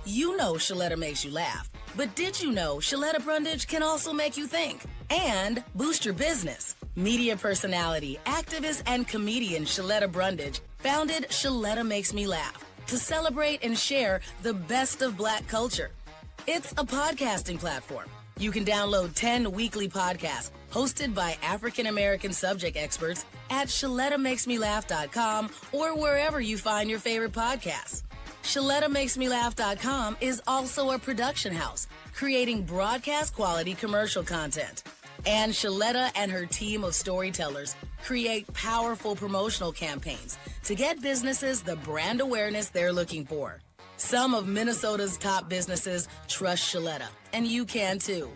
You know Shaletta makes you laugh, but did you know Shaletta Brundage can also make you think and boost your business? Media personality, activist, and comedian Shaletta Brundage founded Shaletta Makes Me Laugh to celebrate and share the best of Black culture. It's a podcasting platform. You can download 10 weekly podcasts hosted by African American subject experts at ShalettaMakesMeLaugh.com or wherever you find your favorite podcasts. ShalettaMakesMeLaugh.com is also a production house, creating broadcast quality commercial content. And Shaletta and her team of storytellers create powerful promotional campaigns to get businesses the brand awareness they're looking for. Some of Minnesota's top businesses trust Shaletta, and you can too.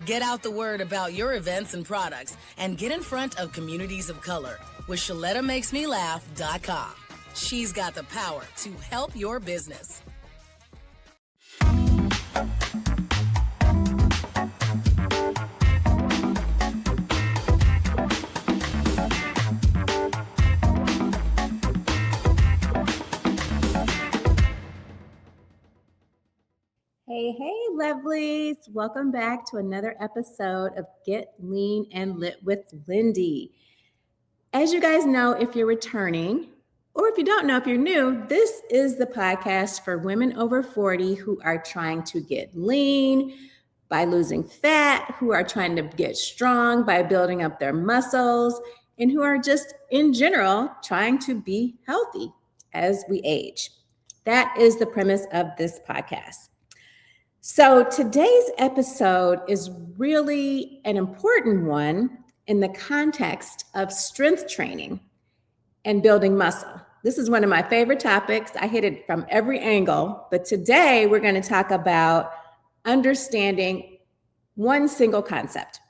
Get out the word about your events and products and get in front of communities of color with ShalettaMakesMeLaugh.com. She's got the power to help your business. Hey, lovelies. Welcome back to another episode of Get Lean and Lit with Lindy. As you guys know, if you're returning, or if you don't know, if you're new, this is the podcast for women over 40 who are trying to get lean by losing fat, who are trying to get strong by building up their muscles, and who are just in general trying to be healthy as we age. That is the premise of this podcast. So today's episode is really an important one in the context of strength training and building muscle. This is one of my favorite topics. I hit it from every angle, but today we're going to talk about understanding one single concept.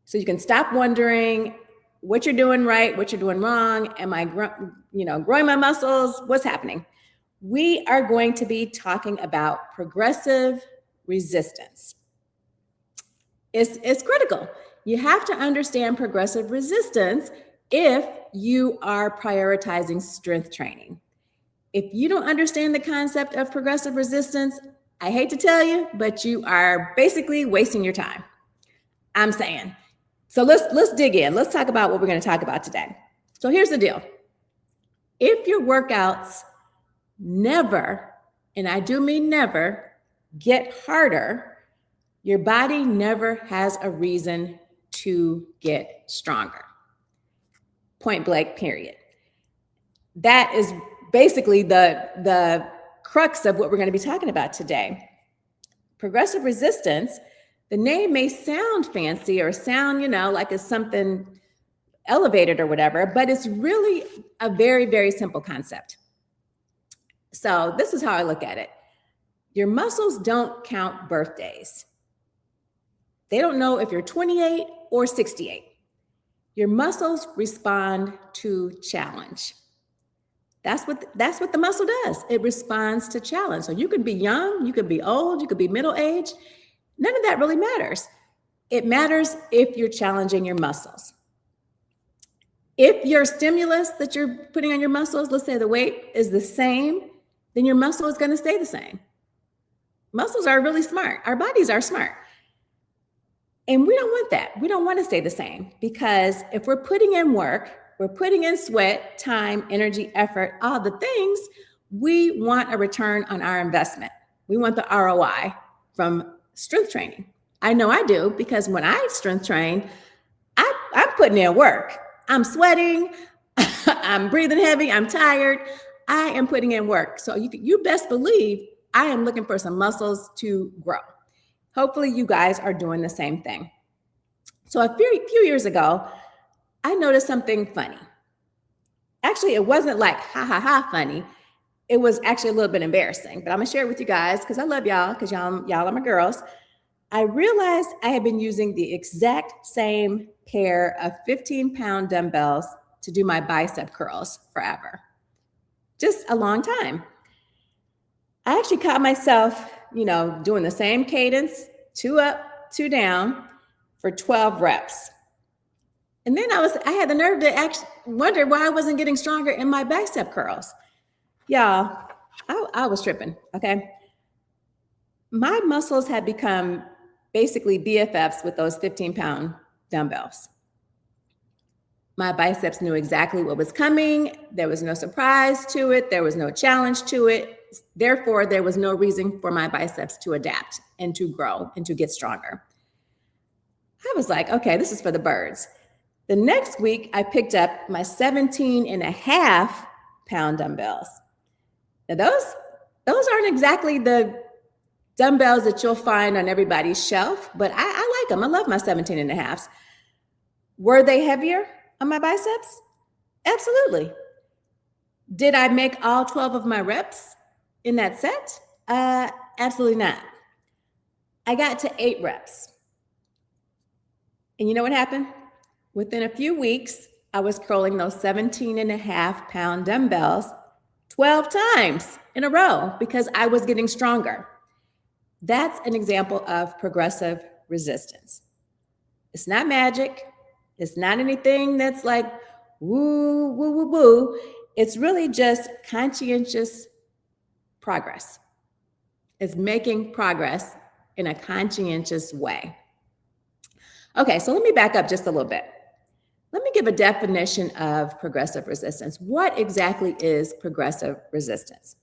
So you can stop wondering what you're doing right, what you're doing wrong. Am I growing my muscles? What's happening? We are going to be talking about progressive resistance. It's critical. You have to understand progressive resistance if you are prioritizing strength training. If you don't understand the concept of progressive resistance, I hate to tell you, but you are basically wasting your time. I'm saying. So let's dig in. Let's talk about what we're going to talk about today. So here's the deal. If your workouts never, and I do mean never, get harder, your body never has a reason to get stronger. Point blank, period. That is basically the crux of what we're going to be talking about today. Progressive resistance, the name may sound fancy or sound, like it's something elevated or whatever, but it's really a very, very simple concept. So this is how I look at it. Your muscles don't count birthdays. They don't know if you're 28 or 68. Your muscles respond to challenge. That's what the muscle does. It responds to challenge. So you could be young, you could be old, you could be middle-aged. None of that really matters. It matters if you're challenging your muscles. If your stimulus that you're putting on your muscles, let's say the weight is the same, then your muscle is going to stay the same. Muscles are really smart. Our bodies are smart. And we don't want that. We don't want to stay the same because if we're putting in work, we're putting in sweat, time, energy, effort, all the things, we want a return on our investment. We want the ROI from strength training. I know I do because when I strength train, I'm putting in work. I'm sweating. I'm breathing heavy. I'm tired. I am putting in work. So you best believe I am looking for some muscles to grow. Hopefully you guys are doing the same thing. So a few years ago, I noticed something funny. Actually, it wasn't like ha funny. It was actually a little bit embarrassing, but I'm gonna share it with you guys because I love y'all, because y'all are my girls. I realized I had been using the exact same pair of 15-pound dumbbells to do my bicep curls forever. Just a long time. I actually caught myself, doing the same cadence, 2 up, 2 down for 12 reps. And then I had the nerve to actually wonder why I wasn't getting stronger in my bicep curls. Y'all, I was tripping, okay? my muscles had become basically BFFs with those 15-pound dumbbells. My biceps knew exactly what was coming. There was no surprise to it. There was no challenge to it. Therefore, there was no reason for my biceps to adapt and to grow and to get stronger. I was like, okay, this is for the birds. The next week, I picked up my 17.5-pound dumbbells. Now, those aren't exactly the dumbbells that you'll find on everybody's shelf, but I like them. I love my 17.5s. Were they heavier on my biceps? Absolutely. Did I make all 12 of my reps in that set? Absolutely not. I got to 8 reps. And you know what happened? Within a few weeks, I was curling those 17.5-pound dumbbells 12 times in a row because I was getting stronger. That's an example of progressive resistance. It's not magic. It's not anything that's like woo, woo, woo, woo. It's really just conscientious progress. It's making progress in a conscientious way. Okay, so let me back up just a little bit. Let me give a definition of progressive resistance. What exactly is progressive resistance?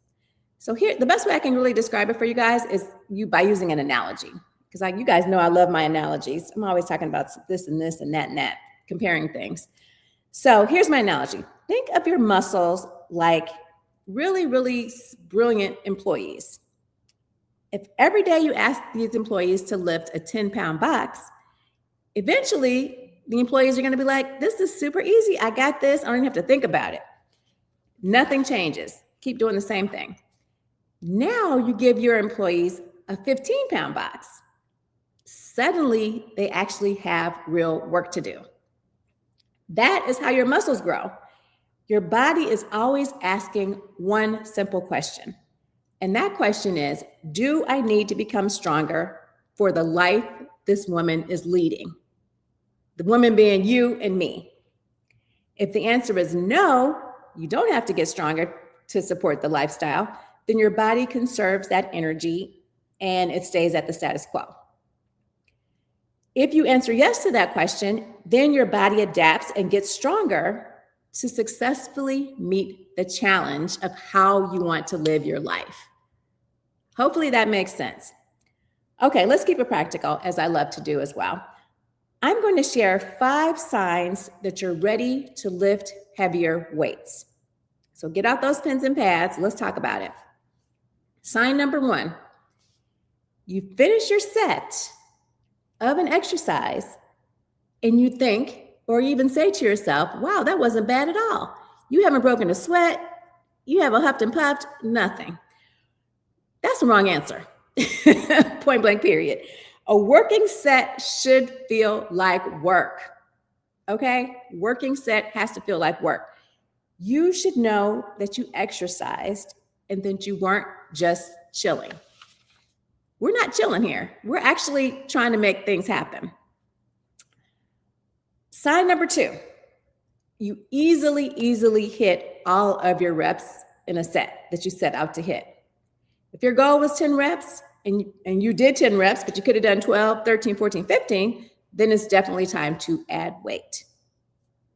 So here, the best way I can really describe it for you guys is by using an analogy. Because you guys know I love my analogies. I'm always talking about this and this and that, comparing things. So here's my analogy. Think of your muscles like really, really brilliant employees. If every day you ask these employees to lift a 10-pound box, eventually the employees are going to be like, this is super easy. I got this. I don't even have to think about it. Nothing changes. Keep doing the same thing. Now you give your employees a 15-pound box. Suddenly, they actually have real work to do. That is how your muscles grow. Your body is always asking one simple question. And that question is, do I need to become stronger for the life this woman is leading? The woman being you and me. If the answer is no, you don't have to get stronger to support the lifestyle, then your body conserves that energy and it stays at the status quo. If you answer yes to that question, then your body adapts and gets stronger to successfully meet the challenge of how you want to live your life. Hopefully that makes sense. Okay, let's keep it practical, as I love to do as well. I'm going to share 5 signs that you're ready to lift heavier weights. So get out those pens and pads. Let's talk about it. Sign number 1, you finish your set of an exercise and you think, or even say to yourself, wow, that wasn't bad at all. You haven't broken a sweat. You haven't huffed and puffed, nothing. That's the wrong answer. Point blank, period. A working set should feel like work. Okay? Working set has to feel like work. You should know that you exercised and that you weren't just chilling. We're not chilling here. We're actually trying to make things happen. Sign number 2, you easily hit all of your reps in a set that you set out to hit. If your goal was 10 reps and you did 10 reps, but you could have done 12, 13, 14, 15, then it's definitely time to add weight.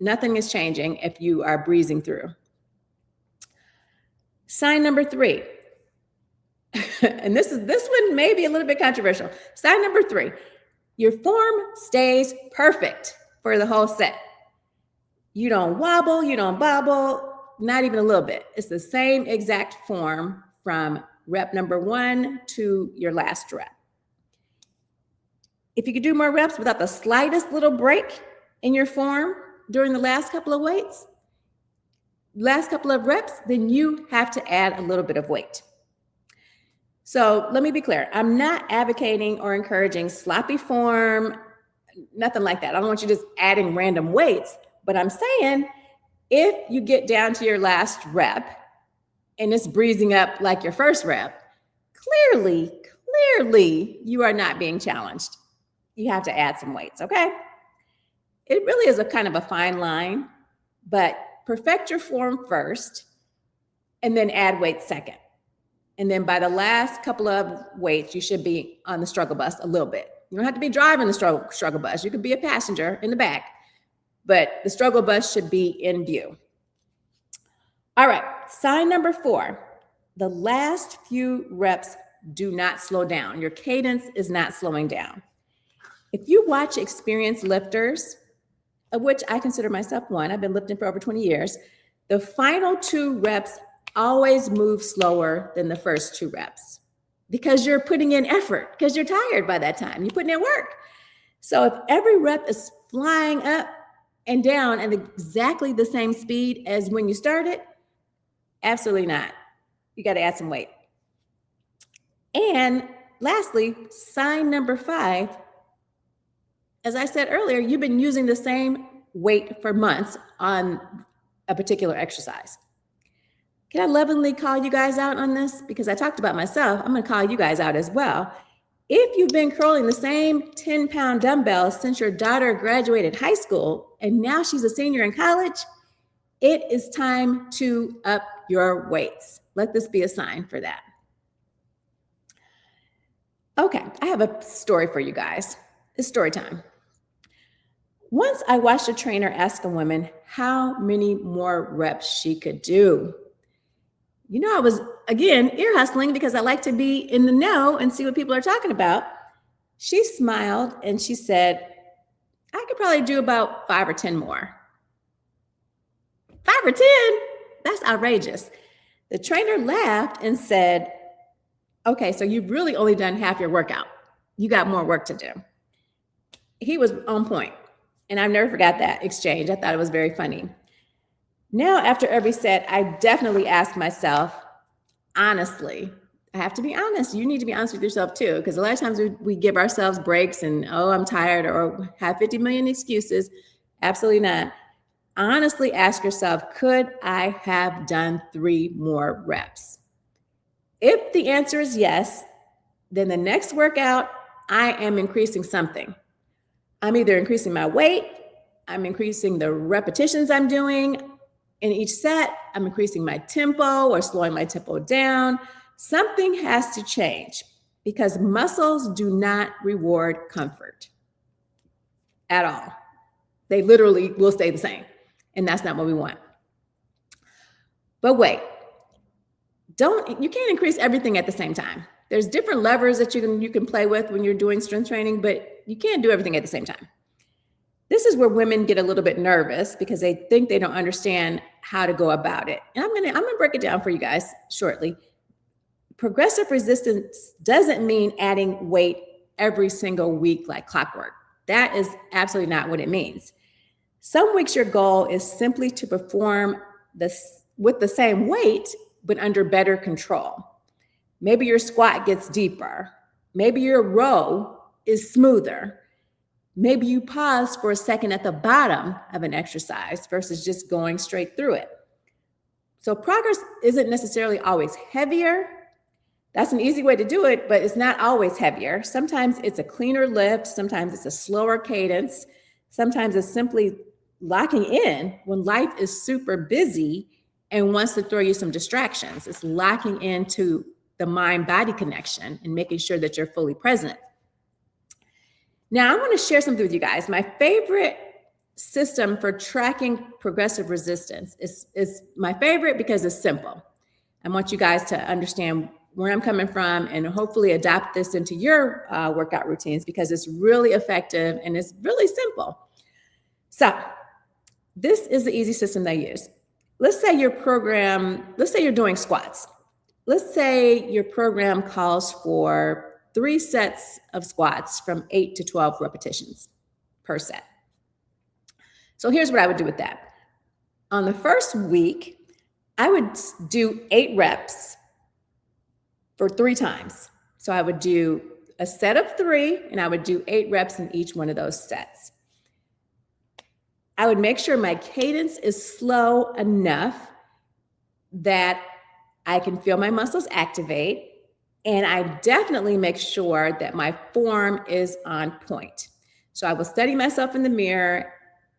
Nothing is changing if you are breezing through. Sign number 3, and this one may be a little bit controversial. Sign number 3, your form stays perfect for the whole set. You don't wobble, you don't bobble, not even a little bit. It's the same exact form from rep number 1 to your last rep. If you could do more reps without the slightest little break in your form during the last couple of reps, then you have to add a little bit of weight. So let me be clear. I'm not advocating or encouraging sloppy form, nothing like that. I don't want you just adding random weights, but I'm saying if you get down to your last rep and it's breezing up like your first rep, clearly you are not being challenged. You have to add some weights, okay? It really is a kind of a fine line, but perfect your form first and then add weight second. And then by the last couple of weights, you should be on the struggle bus a little bit. You don't have to be driving the struggle bus. You could be a passenger in the back, but the struggle bus should be in view. All right, sign number 4. The last few reps do not slow down. Your cadence is not slowing down. If you watch experienced lifters, of which I consider myself one, I've been lifting for over 20 years, the final 2 reps always move slower than the first 2 reps because you're putting in effort, because you're tired by that time. You're putting in work. So if every rep is flying up and down at exactly the same speed as when you started, absolutely not. You got to add some weight. And lastly, sign number 5, as I said earlier, you've been using the same weight for months on a particular exercise. Can I lovingly call you guys out on this? Because I talked about myself, I'm going to call you guys out as well. If you've been curling the same 10-pound dumbbells since your daughter graduated high school and now she's a senior in college, it is time to up your weights. Let this be a sign for that. Okay, I have a story for you guys. It's story time. Once I watched a trainer ask a woman how many more reps she could do. You know, I was, again, ear hustling because I like to be in the know and see what people are talking about. She smiled and she said, I could probably do about 5 or 10 more. 5 or 10? That's outrageous. The trainer laughed and said, okay, so you've really only done half your workout. You got more work to do. He was on point, and I've never forgot that exchange. I thought it was very funny. Now, after every set, I definitely ask myself, honestly, I have to be honest. You need to be honest with yourself too, because a lot of times we give ourselves breaks and, oh, I'm tired, or have 50 million excuses. Absolutely not. Honestly ask yourself, could I have done 3 more reps? If the answer is yes, then the next workout, I am increasing something. I'm either increasing my weight, I'm increasing the repetitions I'm doing in each set, I'm increasing my tempo or slowing my tempo down. Something has to change because muscles do not reward comfort at all. They literally will stay the same, and that's not what we want. But wait, you can't increase everything at the same time. There's different levers that you can play with when you're doing strength training, but you can't do everything at the same time. This is where women get a little bit nervous because they think they don't understand how to go about it. And I'm gonna break it down for you guys shortly. Progressive resistance doesn't mean adding weight every single week like clockwork. That is absolutely not what it means. Some weeks your goal is simply to perform this with the same weight, but under better control. Maybe your squat gets deeper. Maybe your row is smoother. Maybe you pause for a second at the bottom of an exercise versus just going straight through it. So progress isn't necessarily always heavier. That's an easy way to do it, but it's not always heavier. Sometimes it's a cleaner lift. Sometimes it's a slower cadence. Sometimes it's simply locking in when life is super busy and wants to throw you some distractions. It's locking into the mind-body connection and making sure that you're fully present. Now, I want to share something with you guys. My favorite system for tracking progressive resistance is my favorite because it's simple. I want you guys to understand where I'm coming from and hopefully adopt this into your workout routines because it's really effective and it's really simple. So this is the easy system they use. Let's say you're doing squats. Let's say your program calls for 3 sets of squats from 8 to 12 repetitions per set. So here's what I would do with that. On the first week, I would do 8 reps for 3 times. So I would do a set of 3 and I would do 8 reps in each one of those sets. I would make sure my cadence is slow enough that I can feel my muscles activate. And I definitely make sure that my form is on point. So I will study myself in the mirror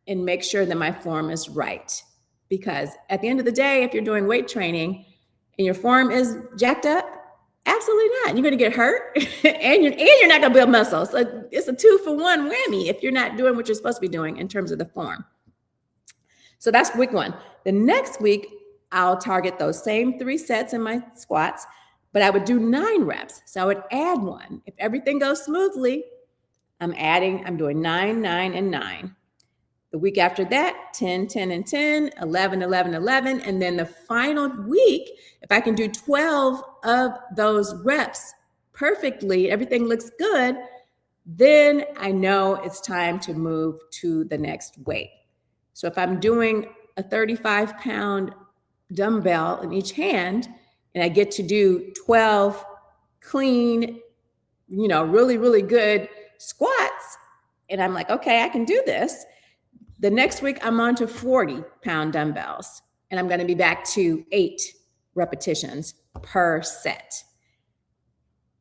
and make sure that my form is right. Because at the end of the day, if you're doing weight training and your form is jacked up, Absolutely not. You're going to get hurt and you're not going to build muscle. So it's a 2-for-1 whammy if you're not doing what you're supposed to be doing in terms of the form. So that's week 1. The next week, I'll target those same 3 sets in my squats, but I would do 9 reps. So I would add 1. If everything goes smoothly, I'm doing 9, 9, and 9. The week after that, 10, 10, and 10, 11, 11, 11. And then the final week, if I can do 12 of those reps perfectly, everything looks good, then I know it's time to move to the next weight. So if I'm doing a 35-pound dumbbell in each hand, and I get to do 12 clean, really, really good squats, and I'm like, okay, I can do this. The next week, I'm on to 40-pound dumbbells, and I'm going to be back to 8 repetitions per set.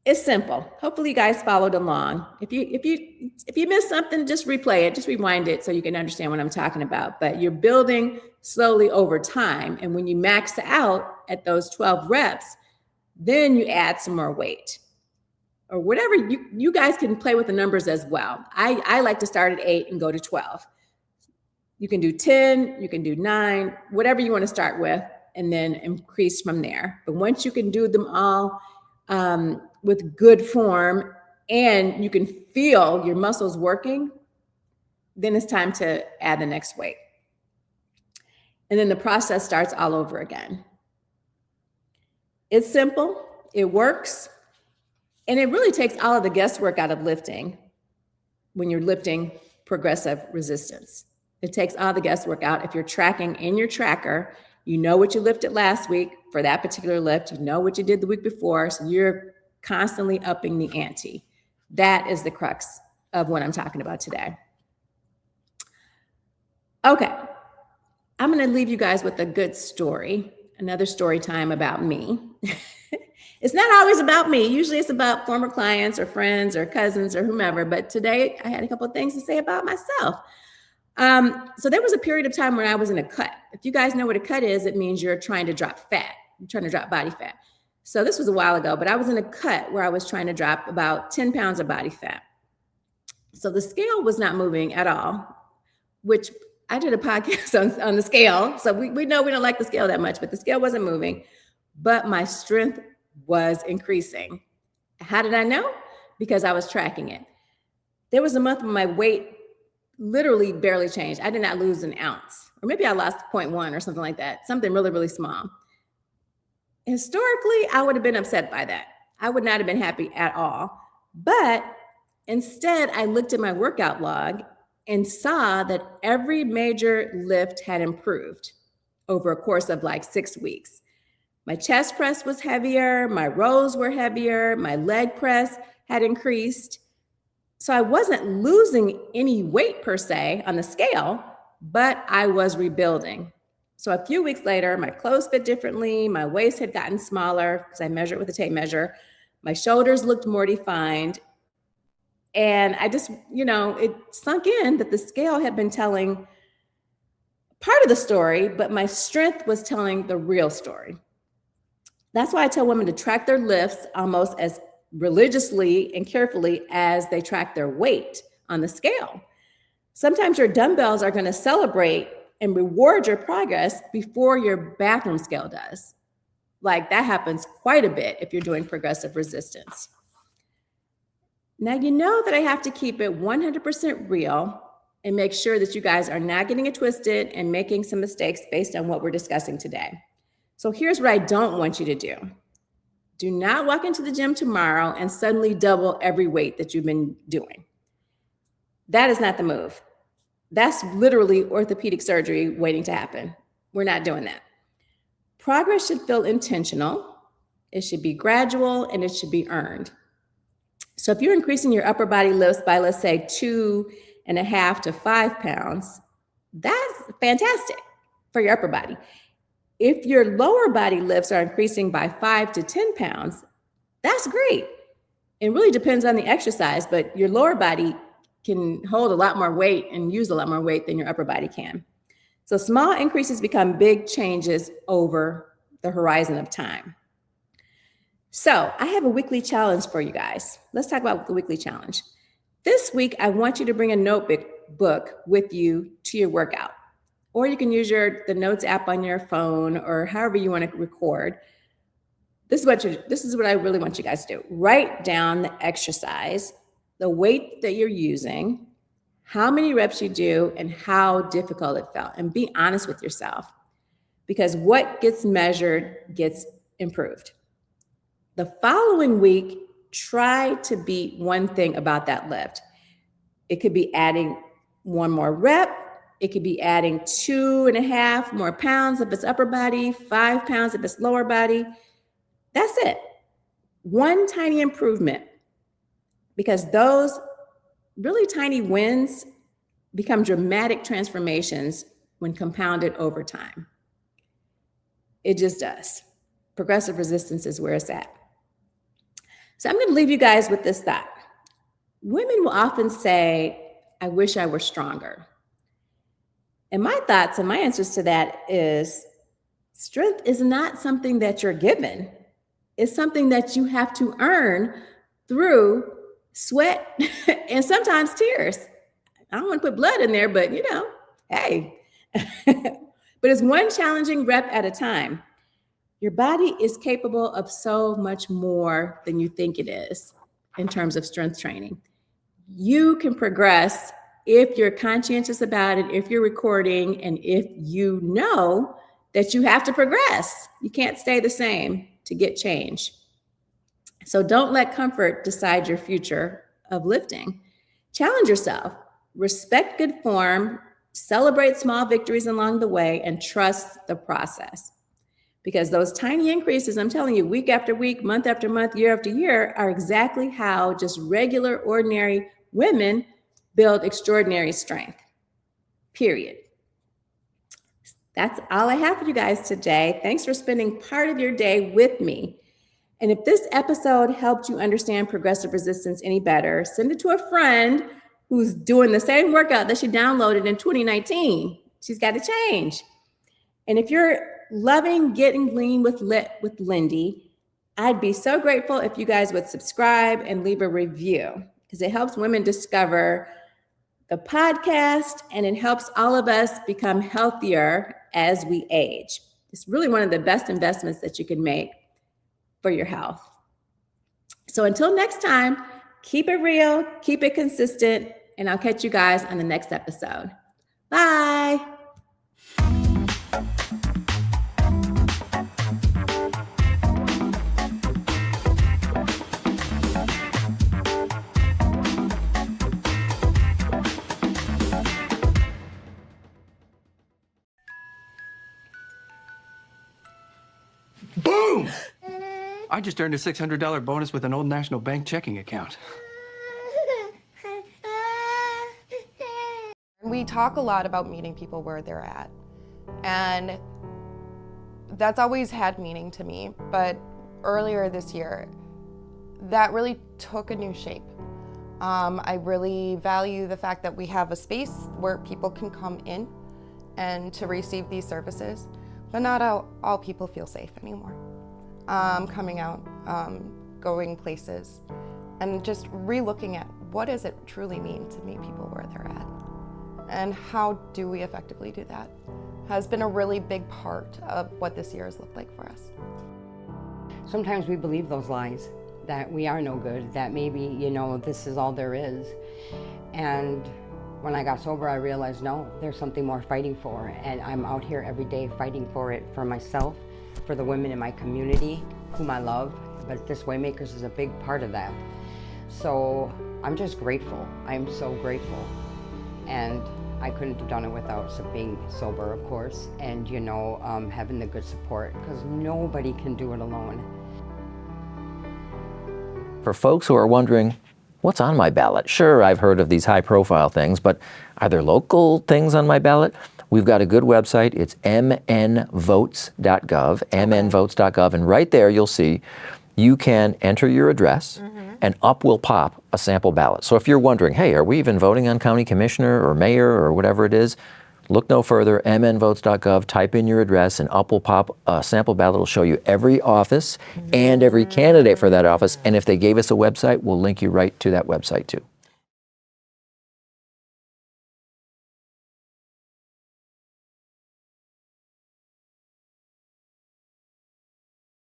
It's simple. Hopefully, you guys followed along. If you missed something, just replay it, just rewind it so you can understand what I'm talking about. But you're building slowly over time, and when you max out at those 12 reps, then you add some more weight. Or whatever, you guys can play with the numbers as well. I like to start at 8 and go to 12. You can do 10, you can do 9, whatever you want to start with, and then increase from there. But once you can do them all with good form and you can feel your muscles working, then it's time to add the next weight. And then the process starts all over again. It's simple, it works, and it really takes all of the guesswork out of lifting when you're lifting progressive resistance. It takes all the guesswork out. If you're tracking in your tracker, you know what you lifted last week for that particular lift. You know what you did the week before. So you're constantly upping the ante. That is the crux of what I'm talking about today. Okay. I'm going to leave you guys with a good story, another story time about me. It's not always about me. Usually it's about former clients or friends or cousins or whomever. But today I had a couple of things to say about myself. So there was a period of time when I was in a cut. If you guys know what a cut is, it means you're trying to drop fat. You're trying to drop body fat. So this was a while ago, but I was in a cut where I was trying to drop about 10 pounds of body fat. So the scale was not moving at all, which I did a podcast on the scale. So we know we don't like the scale that much, but the scale wasn't moving, but my strength was increasing. How did I know? Because I was tracking it. There was a month when my weight literally barely changed. I did not lose an ounce, or maybe I lost 0.1 or something like that, something really, really small. Historically, I would have been upset by that. I would not have been happy at all. But instead, I looked at my workout log and saw that every major lift had improved over a course of like 6 weeks. My chest press was heavier, my rows were heavier, my leg press had increased. So I wasn't losing any weight per se on the scale, but I was rebuilding. So a few weeks later, my clothes fit differently. My waist had gotten smaller because I measured with a tape measure. My shoulders looked more defined. And I just, it sunk in that the scale had been telling part of the story, but my strength was telling the real story. That's why I tell women to track their lifts almost as religiously and carefully as they track their weight on the scale. Sometimes your dumbbells are going to celebrate and reward your progress before your bathroom scale does. Like that happens quite a bit if you're doing progressive resistance. Now, you know that I have to keep it 100% real and make sure that you guys are not getting it twisted and making some mistakes based on what we're discussing today. So here's what I don't want you to do. Do not walk into the gym tomorrow and suddenly double every weight that you've been doing. That is not the move. That's literally orthopedic surgery waiting to happen. We're not doing that. Progress should feel intentional. It should be gradual and it should be earned. So if you're increasing your upper body lifts by, let's say, 2.5 to 5 pounds, that's fantastic for your upper body. If your lower body lifts are increasing by 5 to 10 pounds, that's great. It really depends on the exercise, but your lower body can hold a lot more weight and use a lot more weight than your upper body can. So small increases become big changes over the horizon of time. So I have a weekly challenge for you guys. Let's talk about the weekly challenge. This week, I want you to bring a notebook with you to your workout. Or you can use the Notes app on your phone or however you want to record. This is what I really want you guys to do. Write down the exercise, the weight that you're using, how many reps you do, and how difficult it felt. And be honest with yourself, because what gets measured gets improved. The following week, try to beat one thing about that lift. It could be adding one more rep. It could be adding 2.5 more pounds if it's upper body, 5 pounds if it's lower body. That's it. One tiny improvement, because those really tiny wins become dramatic transformations when compounded over time. It just does. Progressive resistance is where it's at. So I'm going to leave you guys with this thought. Women will often say, I wish I were stronger. And my thoughts and my answers to that is, strength is not something that you're given. It's something that you have to earn through sweat and sometimes tears. I don't want to put blood in there, but hey. But it's one challenging rep at a time. Your body is capable of so much more than you think it is in terms of strength training. You can progress if you're conscientious about it, if you're recording, and if you know that you have to progress. You can't stay the same to get change. So don't let comfort decide your future of lifting. Challenge yourself, respect good form, celebrate small victories along the way, and trust the process. Because those tiny increases, I'm telling you, week after week, month after month, year after year, are exactly how just regular, ordinary women build extraordinary strength, period. That's all I have for you guys today. Thanks for spending part of your day with me. And if this episode helped you understand progressive resistance any better, send it to a friend who's doing the same workout that she downloaded in 2019. She's got to change. And if you're loving Getting Lean with Lindy, I'd be so grateful if you guys would subscribe and leave a review, because it helps women discover the podcast and it helps all of us become healthier as we age. It's really one of the best investments that you can make for your health. So until next time, keep it real, keep it consistent, and I'll catch you guys on the next episode. Bye. Boom! I just earned a $600 bonus with an Old National Bank checking account. We talk a lot about meeting people where they're at, and that's always had meaning to me, but earlier this year, that really took a new shape. I really value the fact that we have a space where people can come in and to receive these services, but not all people feel safe anymore. Coming out, going places, and just re-looking at what does it truly mean to meet people where they're at, and how do we effectively do that, has been a really big part of what this year has looked like for us. Sometimes we believe those lies, that we are no good, that maybe, this is all there is. And when I got sober, I realized, no, there's something more fighting for, and I'm out here every day fighting for it, for myself, for the women in my community, whom I love, but this Waymakers is a big part of that. So I'm just grateful. I'm so grateful. And I couldn't have done it without being sober, of course, and having the good support, because nobody can do it alone. For folks who are wondering, what's on my ballot? Sure, I've heard of these high-profile things, but are there local things on my ballot? We've got a good website. It's mnvotes.gov, mnvotes.gov, and right there you'll see you can enter your address, and up will pop a sample ballot. So if you're wondering, hey, are we even voting on county commissioner or mayor or whatever it is? look no further, mnvotes.gov, type in your address, and up will pop a sample ballot. It'll show you every office and every candidate for that office. And if they gave us a website, we'll link you right to that website too.